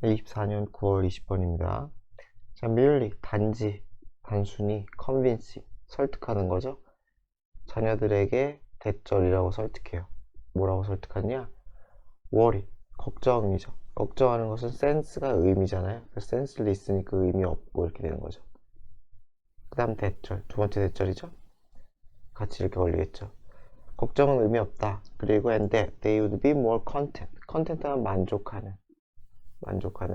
24년 9월 20번입니다. 자, merely, 단순히, convince, 설득하는 거죠. 자녀들에게 대절이라고 설득해요. 뭐라고 설득하냐? worry, 걱정이죠. 걱정하는 것은 sense가 의미잖아요. 그래서 sense를 있으니까 의미 없고 이렇게 되는 거죠. 그 다음 대절, 두 번째 대절이죠. 같이 이렇게 걸리겠죠. 걱정은 의미 없다. 그리고 and that they would be more content. content하면 만족하는.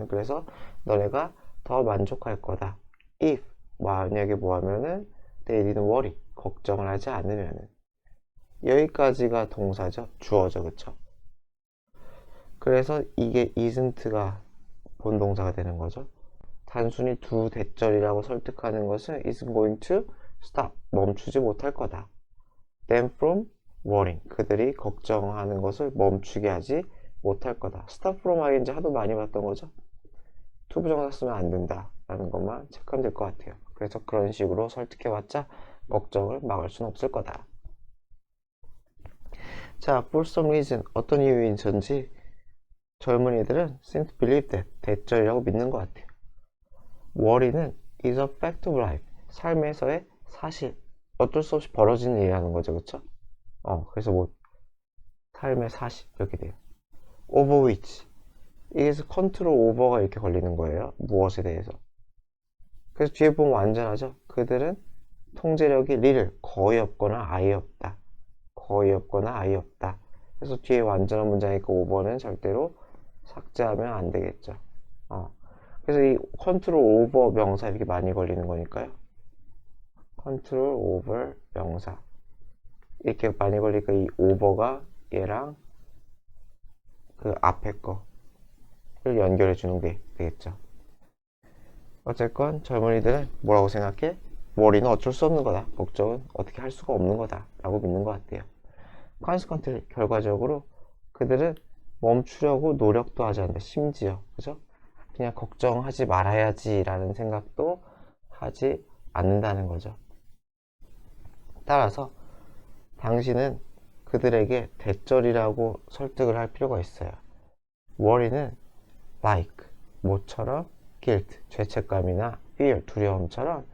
그래서 너네가 더 만족할 거다. if 만약에 뭐 하면은 they didn't worry 걱정을 하지 않으면은 여기까지가 동사죠. 주어죠. 그쵸? 그래서 이게 isn't가 본동사가 되는 거죠. 단순히 두 대절이라고 설득하는 것은 isn't going to stop 멈추지 못할 거다. them from worrying 그들이 걱정하는 것을 멈추게 하지 못할 거다. stop from 하기 이제 하도 많이 봤던 거죠. to 부정사 쓰면 안 된다 라는 것만 체크하면 될 것 같아요. 그래서 그런 식으로 설득해봤자 걱정을 막을 수는 없을 거다. 자, for some reason 어떤 이유인지 젊은이들은 seem to believe that 대절이라고 믿는 것 같아요. worry는 is a fact of life 삶에서의 사실 어쩔 수 없이 벌어지는 일이라는 거죠. 그쵸? 그래서 뭐 삶의 사실 이렇게 돼요. over which 이게서 컨트롤 오버가 이렇게 걸리는 거예요. 무엇에 대해서. 그래서 뒤에 보면 완전하죠. 그들은 통제력이 little, 거의 없거나 아예 없다. 거의 없거나 아예 없다. 그래서 뒤에 완전한 문장이니까 오버는 절대로 삭제하면 안 되겠죠. 그래서 이 컨트롤 오버 명사 이렇게 많이 걸리는 거니까요. 컨트롤 오버 명사 이렇게 많이 걸리니까 이 오버가 얘랑 그 앞에 거를 연결해 주는 게 되겠죠. 어쨌건 젊은이들은 뭐라고 생각해? worry는 어쩔 수 없는 거다. 걱정은 어떻게 할 수가 없는 거다. 라고 믿는 것 같아요. consequently, 결과적으로 그들은 멈추려고 노력도 하지 않는다. 심지어, 그죠? 그냥 걱정하지 말아야지 라는 생각도 하지 않는다는 거죠. 따라서 당신은 그들에게 대절이라고 설득을 할 필요가 있어요. worry는 like, 뭐처럼 guilt, 죄책감이나 fear, 두려움처럼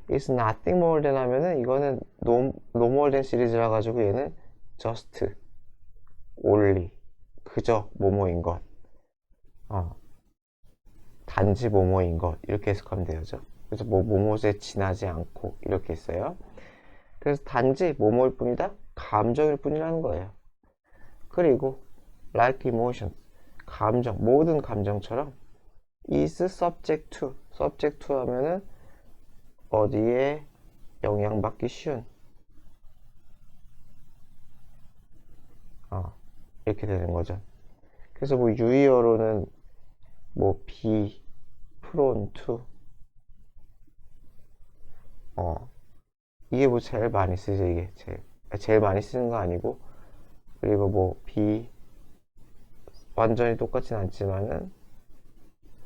is nothing more than 하면은 이거는 no more than 시리즈라 가지고 얘는 just, only, 그저 뭐뭐인 것, 단지 뭐뭐인 것 이렇게 해석하면 되죠. 그래서 뭐 뭐뭐에 지나지 않고 이렇게 했어요. 그래서 단지 뭐뭐일 뿐이다, 감정일 뿐이라는 거예요. 그리고 like emotions, 감정, 모든 감정처럼 is subject to 하면은 어디에 영향받기 쉬운 이렇게 되는 거죠. 그래서 뭐 유의어로는 뭐 be, prone to 이게 뭐 제일 많이 쓰죠. 이게 제일 많이 쓰는 거 아니고 그리고 뭐 be 완전히 똑같진 않지만은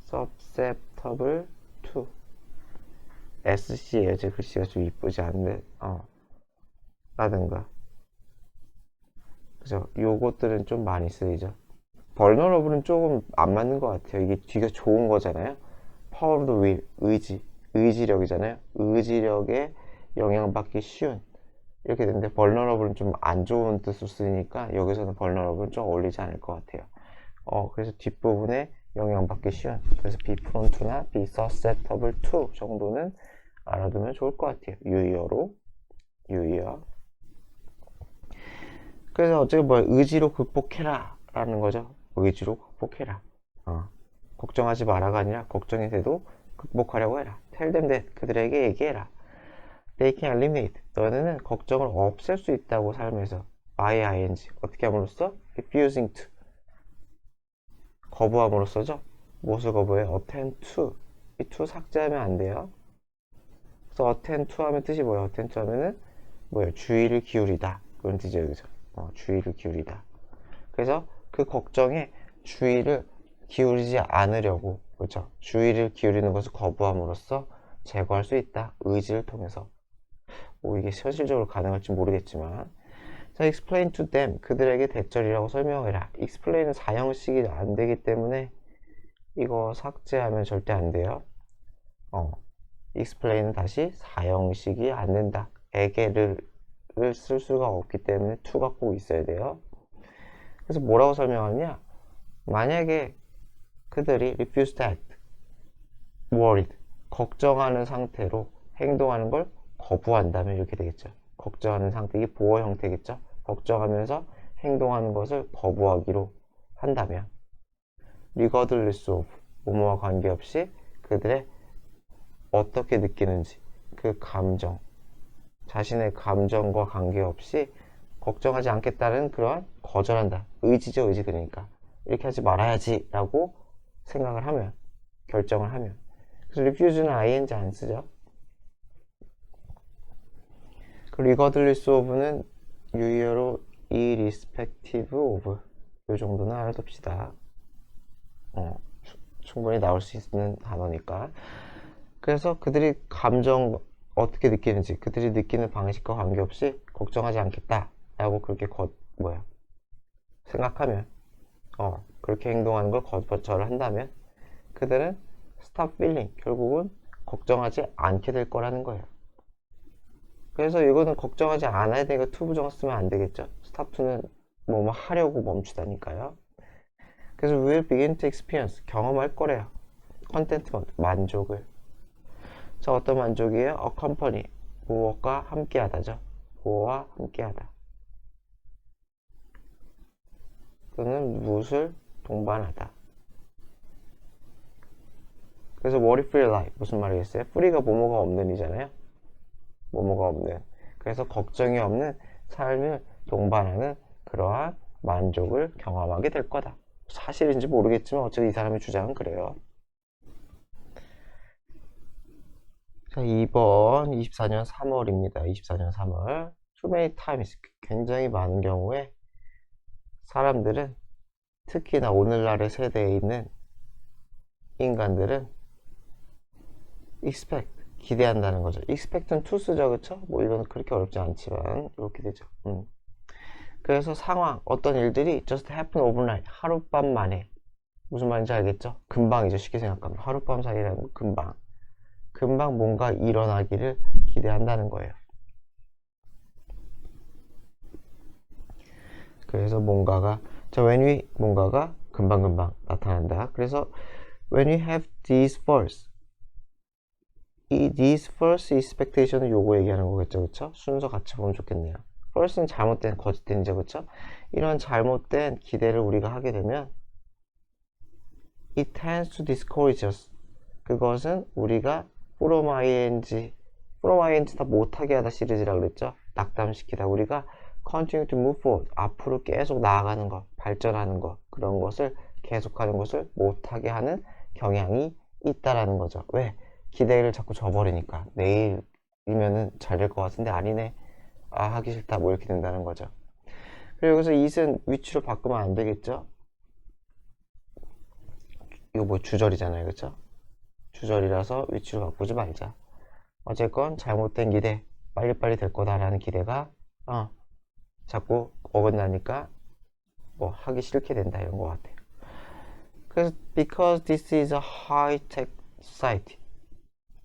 susceptible to SC예요. 제 글씨가 좀 이쁘지 않네. 라든가 그죠? 요것들은 좀 많이 쓰이죠. vulnerable은 조금 안 맞는 것 같아요. 이게 뒤가 좋은 거잖아요. power of the will, 의지력이잖아요. 의지력에 영향받기 쉬운 이렇게 되는데 vulnerable은 좀 안 좋은 뜻으로 쓰니까 여기서는 vulnerable은 좀 어울리지 않을 것 같아요. 그래서 뒷부분에 영향받기 쉬운 그래서 be prone to나 be susceptible to 정도는 알아두면 좋을 것 같아요. 유의어 그래서 어쨌든 뭐 의지로 극복해라 라는 거죠. 의지로 극복해라. 걱정하지 마라가 아니라 걱정이 돼도 극복하려고 해라. Tell them that 그들에게 얘기해라. They can eliminate 너네는 걱정을 없앨 수 있다고 삶에서 by ing 어떻게 함으로써? refusing to 거부함으로써죠. 무엇을 거부해? attend to 이 to 삭제하면 안 돼요. 그래서 attend to 하면 뜻이 뭐예요? attend to 하면은 뭐예요? 주의를 기울이다 그런 뜻이죠. 여기서 주의를 기울이다. 그래서 그 걱정에 주의를 기울이지 않으려고 그렇죠. 주의를 기울이는 것을 거부함으로써 제거할 수 있다. 의지를 통해서. 이게 현실적으로 가능할지 모르겠지만 자, explain to them 그들에게 대절이라고 설명해라. explain은 사형식이 안 되기 때문에 이거 삭제하면 절대 안 돼요. explain은 다시 사형식이 안 된다. 에게를 쓸 수가 없기 때문에 to가 꼭 있어야 돼요. 그래서 뭐라고 설명하냐? 만약에 그들이 refuse to act, worried, 걱정하는 상태로 행동하는 걸 거부한다면 이렇게 되겠죠. 걱정하는 상태, 이게 보어 형태겠죠. 걱정하면서 행동하는 것을 거부하기로 한다면 regardless of, 뭐뭐와 관계없이 그들의 어떻게 느끼는지 그 감정, 자신의 감정과 관계없이 걱정하지 않겠다는 그러한 거절한다. 의지죠, 의지. 그러니까 이렇게 하지 말아야지 라고 생각을 하면, 결정을 하면. 그래서 refuse는 ing 안 쓰죠. 그 regardless of는 유의어로 irrespective of, 이 정도는 알아둡시다. 충분히 나올 수 있는 단어니까. 그래서 그들이 감정 어떻게 느끼는지, 그들이 느끼는 방식과 관계없이 걱정하지 않겠다 라고 그렇게 생각하면, 그렇게 행동하는 걸 거절을 한다면 그들은 stop feeling, 결국은 걱정하지 않게 될 거라는 거예요. 그래서 이거는 걱정하지 않아야 되니까 to 부정어 쓰면 안 되겠죠. stop to는 뭐 하려고 멈추다니까요. 그래서 will begin to experience, 경험할 거래요. contentment, 만족을. 자, 어떤 만족이에요? accompany, 무엇과 함께하다죠. 무엇과 함께하다. 또는 무엇을 동반하다. 그래서 worry free life, 무슨 말이겠어요? free가 뭐뭐가 없는 이잖아요. 뭐뭐가 없는. 그래서 걱정이 없는 삶을 동반하는 그러한 만족을 경험하게 될 거다. 사실인지 모르겠지만 어차피 이 사람의 주장은 그래요. 자, 2번 24년 3월입니다. 24년 3월. Too many times, 굉장히 많은 경우에 사람들은, 특히나 오늘날의 세대에 있는 인간들은 expect, 기대한다는 거죠. expect는 to 쓰죠, 그쵸? 뭐 이건 그렇게 어렵지 않지만 이렇게 되죠. 그래서 상황, 어떤 일들이 just happen overnight, 하룻밤 만에. 무슨 말인지 알겠죠? 금방이죠. 쉽게 생각하면 하룻밤 사이라는 건 금방 뭔가 일어나기를 기대한다는 거예요. 그래서 뭔가가 금방금방 나타난다. 그래서 when we have these first, 이 these first expectation은 요거 얘기하는 거겠죠, 그쵸? 순서 같이 보면 좋겠네요. first는 잘못된, 거짓된이죠, 그쵸? 이런 잘못된 기대를 우리가 하게 되면 it tends to discourage us. 그것은 우리가 from ing 다 못하게 하다 시리즈라고 그랬죠? 낙담시키다. 우리가 continue to move forward, 앞으로 계속 나아가는 것, 발전하는 것, 그런 것을 계속하는 것을 못하게 하는 경향이 있다라는 거죠. 왜? 기대를 자꾸 저버리니까. 내일이면은 잘 될 것 같은데 아니네. 하기 싫다. 뭐 이렇게 된다는 거죠. 그리고 여기서 it은 위치로 바꾸면 안 되겠죠? 이거 뭐 주절이잖아요, 그쵸? 주절이라서 위치로 바꾸지 말자. 어쨌건 잘못된 기대, 빨리빨리 될 거다라는 기대가 자꾸 어긋나니까 뭐 하기 싫게 된다, 이런 것 같아요. 그래서 because this is a high-tech society,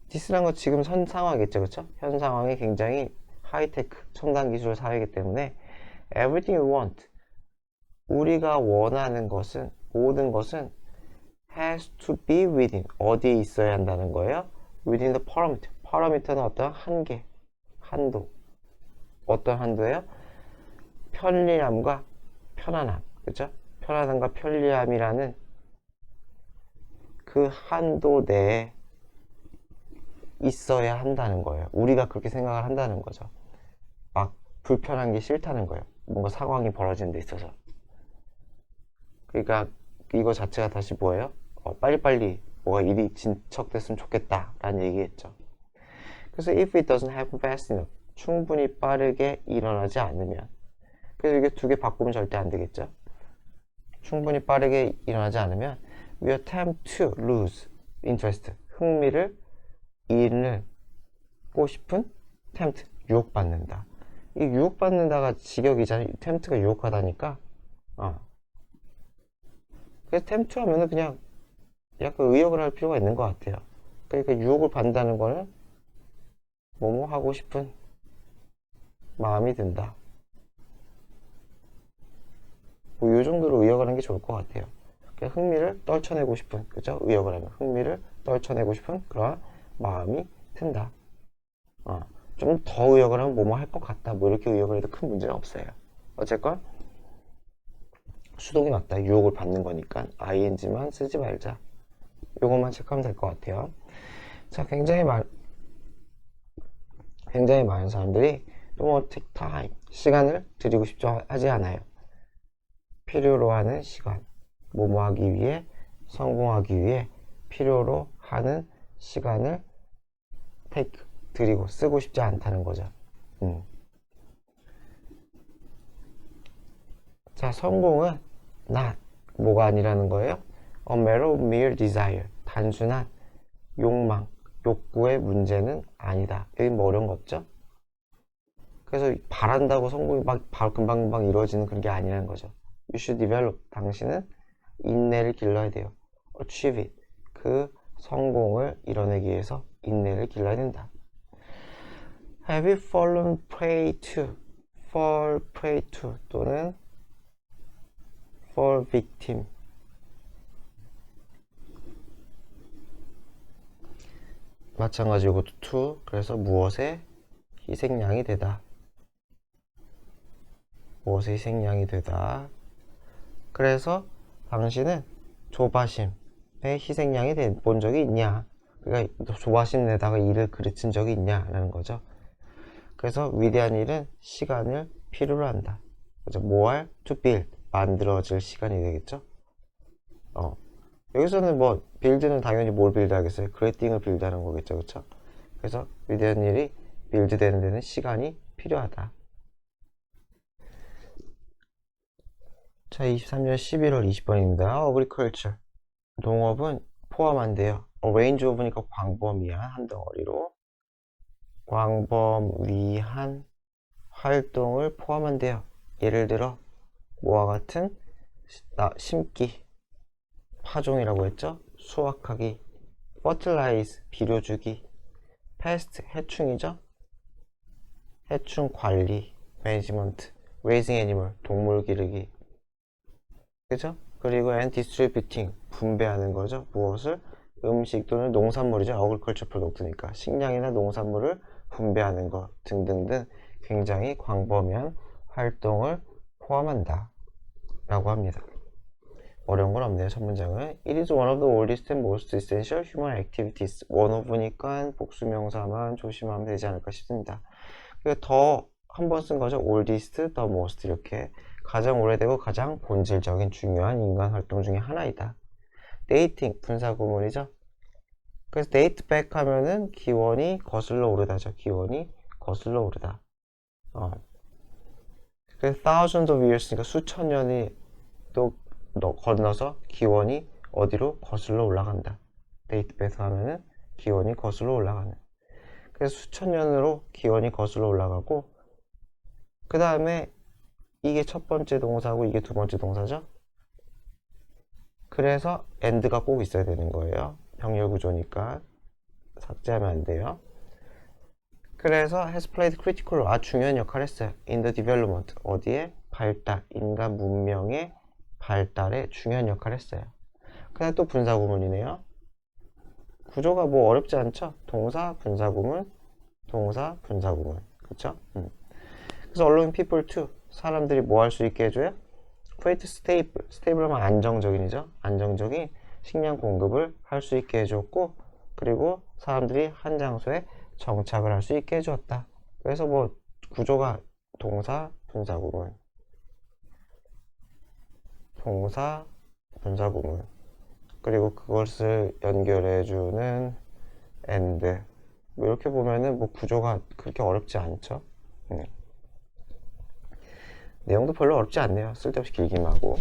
this라는 건 지금 현 상황이겠죠, 그쵸? 현 상황이 굉장히 하이테크, 첨단 기술 사회이기 때문에 everything you want, 우리가 원하는 것은, 모든 것은 has to be within, 어디에 있어야 한다는 거예요? within the parameter. parameter는 어떤 한계, 한도. 어떤 한도예요? 편리함과 편안함, 그쵸? 편안함과 편리함이라는 그 한도 내에 있어야 한다는 거예요. 우리가 그렇게 생각을 한다는 거죠. 막 불편한 게 싫다는 거예요. 뭔가 상황이 벌어지는 데 있어서. 그러니까 이거 자체가 다시 뭐예요? 빨리빨리 뭐가 일이 진척됐으면 좋겠다 라는 얘기겠죠. 그래서 if it doesn't happen fast enough, 충분히 빠르게 일어나지 않으면, 그래서 이게 두 개 바꾸면 절대 안 되겠죠. 충분히 빠르게 일어나지 않으면 we attempt to lose interest, 흥미를 잃고 싶은 tempt, 유혹받는다. 이 유혹받는다가 직역이잖아요. tempt가 유혹하다니까. 그래서 tempt 하면은 그냥 약간 의역을 할 필요가 있는 것 같아요. 그러니까 유혹을 받는다는 거는 뭐뭐 하고 싶은 마음이 든다. 뭐 이 정도로 의역을 하는 게 좋을 것 같아요. 그러니까 흥미를 떨쳐내고 싶은, 그죠? 의역을 하면 흥미를 떨쳐내고 싶은 그런 마음이 든다. 좀 더 의역을 하면 뭐뭐 할 것 같다. 뭐 이렇게 의역을 해도 큰 문제는 없어요. 어쨌건 수동이 맞다. 유혹을 받는 거니까 ing만 쓰지 말자. 요것만 체크하면 될 것 같아요. 자, 굉장히 많은 사람들이 또 take time, 시간을 들이고 싶지 하지 않아요. 필요로 하는 시간, 뭐뭐 하기 위해, 성공하기 위해 필요로 하는 시간을 take, 들이고 쓰고 싶지 않다는 거죠. 자, 성공은 not, 뭐가 아니라는 거예요? A matter of mere desire, 단순한 욕망, 욕구의 문제는 아니다. 여기 뭐 어려운 거 없죠? 그래서 바란다고 성공이 막 금방금방 이루어지는 그런 게 아니라는 거죠. You should develop. 당신은 인내를 길러야 돼요. Achieve it. 그 성공을 이뤄내기 위해서 인내를 길러야 된다. Have you fallen prey to, fall prey to 또는 fall victim. 마찬가지로 이것도 to. 그래서 무엇에 희생양이 되다. 무엇에 희생양이 되다. 그래서 당신은 조바심의 희생양이 본 적이 있냐? 그러니까 조바심 내다가 일을 그르친 적이 있냐라는 거죠. 그래서 위대한 일은 시간을 필요로 한다. 그죠? 뭐할? to build. 만들어질 시간이 되겠죠? 여기서는 뭐 build는 당연히 뭘 빌드 하겠어요? great thing을 빌드 하는 거겠죠. 그쵸? 그래서 위대한 일이 빌드 되는 데는 시간이 필요하다. 자, 23년 11월 20번입니다. agriculture. 농업은 포함한대요. range of니까 광범위한 한 덩어리로 광범위한 활동을 포함한대요. 예를 들어 뭐와 같은 심기, 파종이라고 했죠. 수확하기, fertilize, 비료 주기, pest, 해충이죠. 해충 관리, management, raising animal, 동물 기르기, 그죠? 그리고 and distributing, 분배하는 거죠. 무엇을? 음식 또는 농산물이죠. agriculture product니까 식량이나 농산물을 분배하는 것 등등등 굉장히 광범위한 활동을 포함한다 라고 합니다. 어려운 건 없네요. 첫 문장은 It is one of the oldest and most essential human activities. one of니까 복수명사만 조심하면 되지 않을까 싶습니다. 더 한 번 쓴 거죠. oldest, the most 이렇게 가장 오래되고 가장 본질적인 중요한 인간 활동 중에 하나이다. dating, 분사구문이죠. 그래서 date back 하면은 기원이 거슬러 오르다죠. 기원이 거슬러 오르다. 그래서 thousands of years니까 수천 년이 또 건너서 기원이 어디로 거슬러 올라간다. date back 하면은 기원이 거슬러 올라가는. 그래서 수천 년으로 기원이 거슬러 올라가고 그 다음에 이게 첫 번째 동사고 이게 두 번째 동사죠. 그래서 and가 꼭 있어야 되는 거예요. 병렬 구조니까 삭제하면 안 돼요. 그래서 has played critical role, 중요한 역할을 했어요. in the development, 어디에? 발달, 인간 문명의 발달에 중요한 역할을 했어요. 그다음 또 분사구문이네요. 구조가 뭐 어렵지 않죠? 동사, 분사구문, 동사, 분사구문. 그쵸? 그래서 allowing people to, 사람들이 뭐 할 수 있게 해줘요? create stable, stable 하면 안정적인이죠. 안정적인 식량 공급을 할 수 있게 해줬고, 그리고 사람들이 한 장소에 정착을 할 수 있게 해주었다. 그래서 뭐 구조가 동사, 분사구문, 동사, 분사구문, 그리고 그것을 연결해주는 and. 뭐 이렇게 보면은 뭐 구조가 그렇게 어렵지 않죠. 내용도 별로 어렵지 않네요. 쓸데없이 길기만 하고.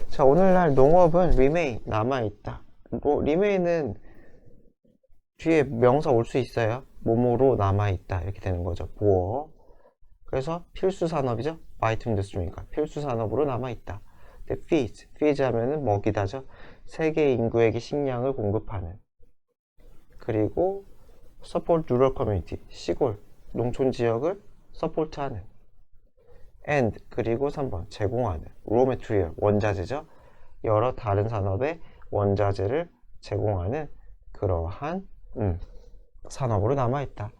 자, 오늘날 농업은 remain, 남아있다. 뭐 remain은 뒤에 명사 올 수 있어요. 뭐뭐로 남아있다 이렇게 되는 거죠. 보어. 그래서 필수 산업이죠. vital industry니까 필수 산업으로 남아있다. feed 하면은 먹이다죠. 세계 인구에게 식량을 공급하는. 그리고 support rural community, 시골, 농촌 지역을 서포트하는. and 그리고 3번 제공하는 raw material, 원자재죠. 여러 다른 산업의 원자재를 제공하는 그러한 산업으로 남아있다.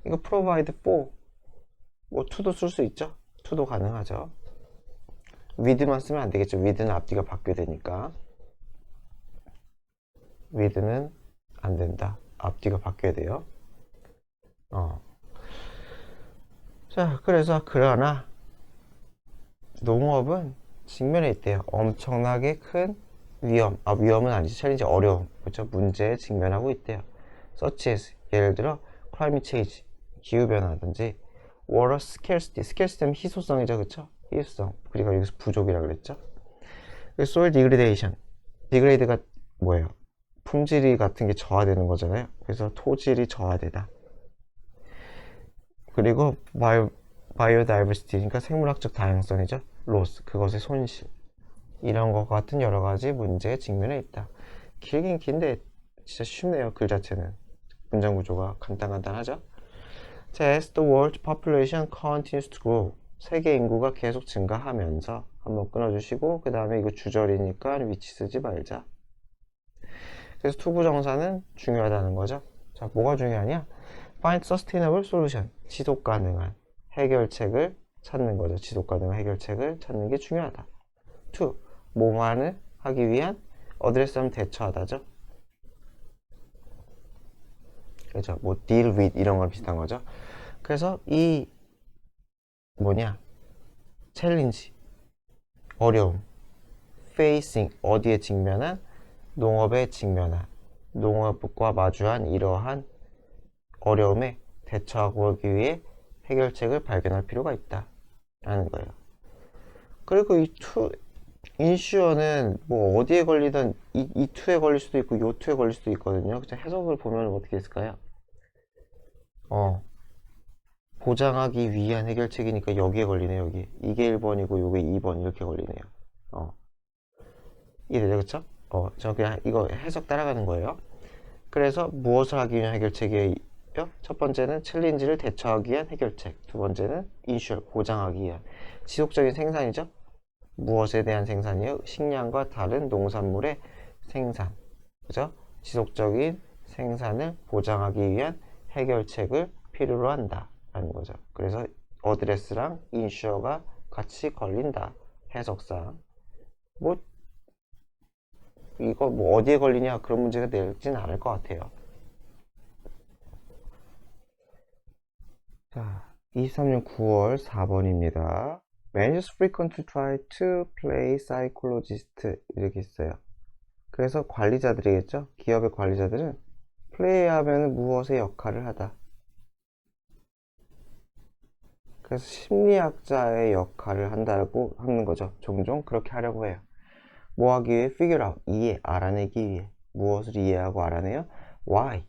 이거 provide for, 뭐 to도 쓸 수 있죠. to도 가능하죠. with만 쓰면 안 되겠죠. with는 앞뒤가 바뀌어야 되니까. with는 안 된다. 앞뒤가 바뀌어야 돼요. 자, 그래서 그러나 농업은 직면에 있대요. 엄청나게 큰 위험, 위험은 아니지, 챌린지, 어려움, 그렇죠? 문제에 직면하고 있대요. such as, 예를 들어 climate change, 기후변화든지 water scarcity, scarcity는 희소성이죠, 그렇죠? 희소성, 그리고 여기서 부족이라 그랬죠. soil degradation, degrade가 뭐예요? 품질이 같은 게 저하되는 거잖아요. 그래서 토질이 저하되다. 그리고 바이오다이버시티, 그러니까 생물학적 다양성이죠. 로스, 그것의 손실. 이런 것 같은 여러 가지 문제에 직면해 있다. 길긴 긴데 진짜 쉽네요. 글 자체는. 문장 구조가 간단하죠. 자, as the world population continues to grow, 세계 인구가 계속 증가하면서 한번 끊어주시고 그 다음에 이거 주절이니까 위치 쓰지 말자. 그래서 투부정사는 중요하다는 거죠. 자, 뭐가 중요하냐? Find sustainable solution, 지속 가능한 해결책을 찾는 거죠. 지속 가능한 해결책을 찾는 게 중요하다. 2. 뭐만을 하기 위한 어드레스하면 대처하다죠. 그렇죠. 뭐 deal with 이런 걸 비슷한 거죠. 그래서 이 뭐냐? 챌린지, 어려움, facing 어디에 직면한? 농업에 직면한, 농업과 마주한 이러한 어려움에 대처하기 위해 해결책을 발견할 필요가 있다 라는 거예요. 그리고 이 인슈어는 뭐 어디에 걸리든 이 투에 걸릴 수도 있고 요 투에 걸릴 수도 있거든요. 그래서 해석을 보면 어떻게 했을까요? 보장하기 위한 해결책이니까 여기에 걸리네요. 여기 이게 1번이고 요게 2번 이렇게 걸리네요. 이해되죠? 그쵸? 저 그냥 이거 해석 따라가는 거예요. 그래서 무엇을 하기 위한 해결책이에요? 첫 번째는 챌린지를 대처하기 위한 해결책, 두 번째는 인슈어, 보장하기 위한 지속적인 생산이죠. 무엇에 대한 생산이요? 식량과 다른 농산물의 생산, 그죠? 지속적인 생산을 보장하기 위한 해결책을 필요로 한다 라는 거죠. 그래서 어드레스랑 인슈어가 같이 걸린다. 해석상 뭐 이거 뭐 어디에 걸리냐 그런 문제가 되지는 않을 것 같아요. 자, 23년 9월 4번입니다. Managers frequently try to play psychologist 이렇게 있어요. 그래서 관리자들이겠죠? 기업의 관리자들은 플레이하면 무엇의 역할을 하다. 그래서 심리학자의 역할을 한다고 하는 거죠. 종종 그렇게 하려고 해요. 뭐 하기 위해? figure out, 이해, 알아내기 위해. 무엇을 이해하고 알아내요? why,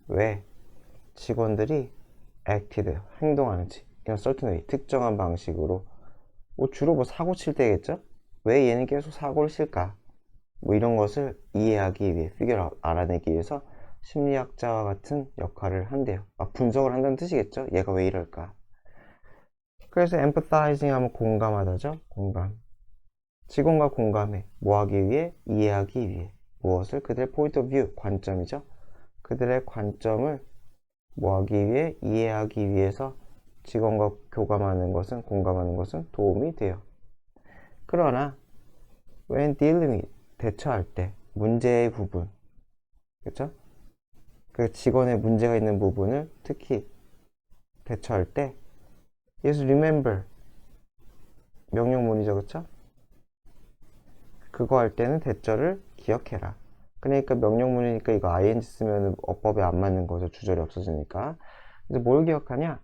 왜 직원들이 acted, 행동하는지 이런 certain way, 특정한 방식으로 뭐 주로 뭐 사고 칠 때겠죠? 왜 얘는 계속 사고를 칠까? 뭐 이런 것을 이해하기 위해 figure out, 알아내기 위해서 심리학자와 같은 역할을 한대요. 분석을 한다는 뜻이겠죠? 얘가 왜 이럴까? 그래서 empathizing 하면 공감하다죠? 공감. 직원과 공감해. 뭐 하기 위해? 이해하기 위해. 무엇을? 그들의 point of view, 관점이죠? 그들의 관점을 뭐 하기 위해? 이해하기 위해서 직원과 교감하는 것은, 공감하는 것은 도움이 돼요. 그러나 when dealing with, 대처할 때 문제의 부분, 그렇죠? 그 직원의 문제가 있는 부분을 특히 대처할 때 yes, remember, 명령문이죠, 그렇죠? 그거 할 때는 대처를 기억해라. 그러니까 명령문이니까 이거 ing 쓰면 어법에 안 맞는 거죠. 주절이 없어지니까. 그래서 뭘 기억하냐?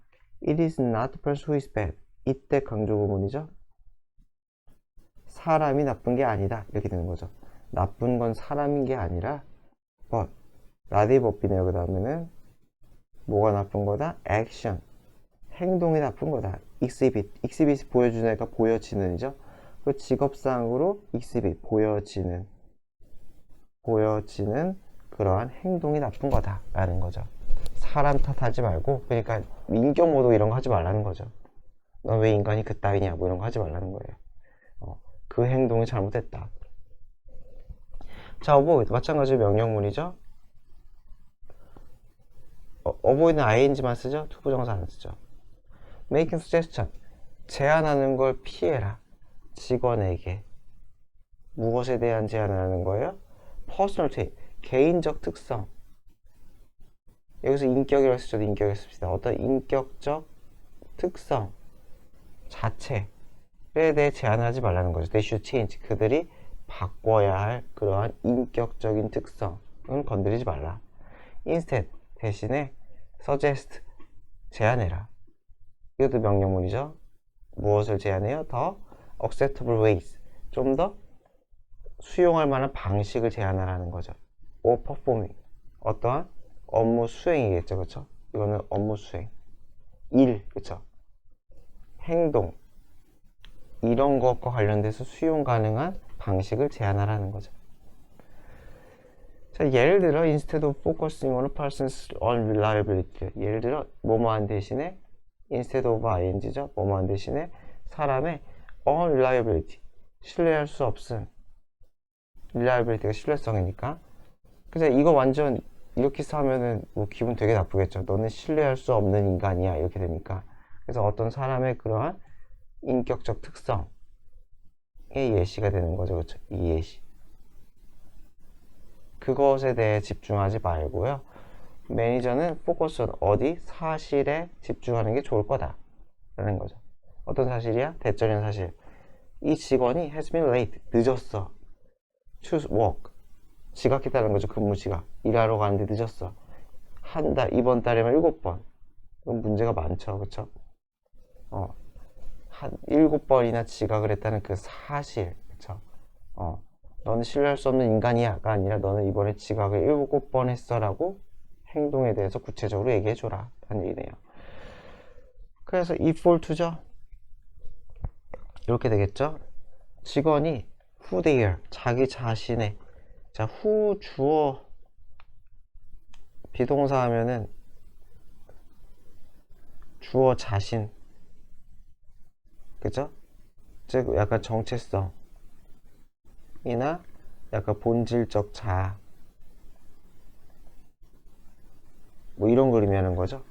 It is not the person who is bad. 이때 강조구문이죠. 사람이 나쁜 게 아니다. 이렇게 되는 거죠. 나쁜 건 사람인 게 아니라 but. 라디브 법비네요. 그 다음에는 뭐가 나쁜 거다? action. 행동이 나쁜 거다. exhibit. exhibit이 보여주는 애가 보여지는이죠. 그 직업상으로 exhibit, 보여지는 그러한 행동이 나쁜 거다라는 거죠. 사람 탓하지 말고, 그러니까 민경모독 이런 거 하지 말라는 거죠. 너 왜 인간이 그따위냐 뭐 이런 거 하지 말라는 거예요. 그 행동이 잘못됐다. 자, avoid 마찬가지로 명령문이죠. avoid는 ing만 쓰죠. 투부정사 안 쓰죠. making suggestion 제안하는 걸 피해라. 직원에게 무엇에 대한 제안을 하는 거예요? personal trait 개인적 특성. 여기서 인격이라고 쓰죠. 인격을 씁시다. 어떤 인격적 특성 자체에 대해 제안하지 말라는 거죠. They should change. 그들이 바꿔야 할 그러한 인격적인 특성은 건드리지 말라. Instead, 대신에 suggest, 제안해라. 이것도 명령문이죠. 무엇을 제안해요? 더 acceptable ways, 좀 더 수용할 만한 방식을 제안하라는 거죠. or performing, 어떠한 업무 수행이겠죠. 그쵸? 이거는 업무 수행. 일, 그쵸? 행동. 이런 것과 관련돼서 수용 가능한 방식을 제안하라는 거죠. 자, 예를 들어 instead of focusing on a person's unreliability, 예를 들어 뭐뭐한 대신에 instead of ing죠. 뭐뭐한 대신에 사람의 unreliability, 신뢰할 수 없음. reliability가 신뢰성이니까. 그래서 이거 완전 이렇게 하면은 뭐 기분 되게 나쁘겠죠. 너는 신뢰할 수 없는 인간이야 이렇게 되니까. 그래서 어떤 사람의 그러한 인격적 특성의 예시가 되는 거죠. 그렇죠? 이 예시. 그것에 대해 집중하지 말고요. 매니저는 포커스는 어디? 사실에 집중하는 게 좋을 거다 라는 거죠. 어떤 사실이야? 대절현 사실. 이 직원이 has been late, 늦었어. to work, 지각했다는 거죠. 근무 지각. 일하러 가는데 늦었어. 한 달, 이번 달에만 7번. 그건 문제가 많죠. 그쵸? 한 7번이나 지각을 했다는 그 사실. 그쵸? 너는 신뢰할 수 없는 인간이야가 아니라 너는 이번에 지각을 7번 했어라고 행동에 대해서 구체적으로 얘기해줘라 하는 얘기네요. 그래서 이 fault죠. 이렇게 되겠죠. 직원이 who their, 자기 자신의, 자, who 주어 비동사 하면은 주어 자신, 그죠? 즉 약간 정체성이나 약간 본질적 자아, 뭐 이런 걸 의미하는 거죠.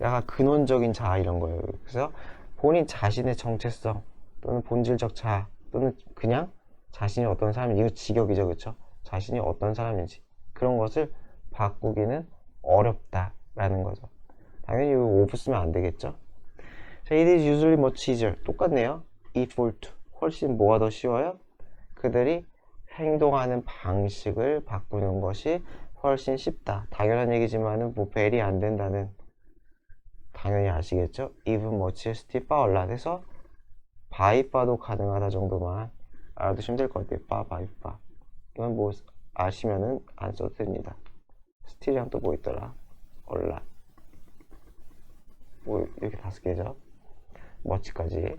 약간 근원적인 자아 이런 거예요. 그래서 본인 자신의 정체성 또는 본질적 자아 또는 그냥 자신이 어떤 사람인지, 이거 직역이죠. 그쵸? 자신이 어떤 사람인지 그런 것을 바꾸기는 어렵다라는 거죠. 당연히 이거 of 쓰면 안 되겠죠. 자, it is usually much easier. 똑같네요. if fault. 훨씬 뭐가 더 쉬워요? 그들이 행동하는 방식을 바꾸는 것이 훨씬 쉽다. 당연한 얘기지만은 뭐 벨이 안 된다는 당연히 아시겠죠? even much stiffer a lot 해서 by far도 가능하다 정도만 알아두시면 될 것 같아요. by far. 이건 뭐 아시면은 안 써도 됩니다. 스틸이랑 또 뭐 있더라? a lot. 뭐 이렇게 5개죠. much까지.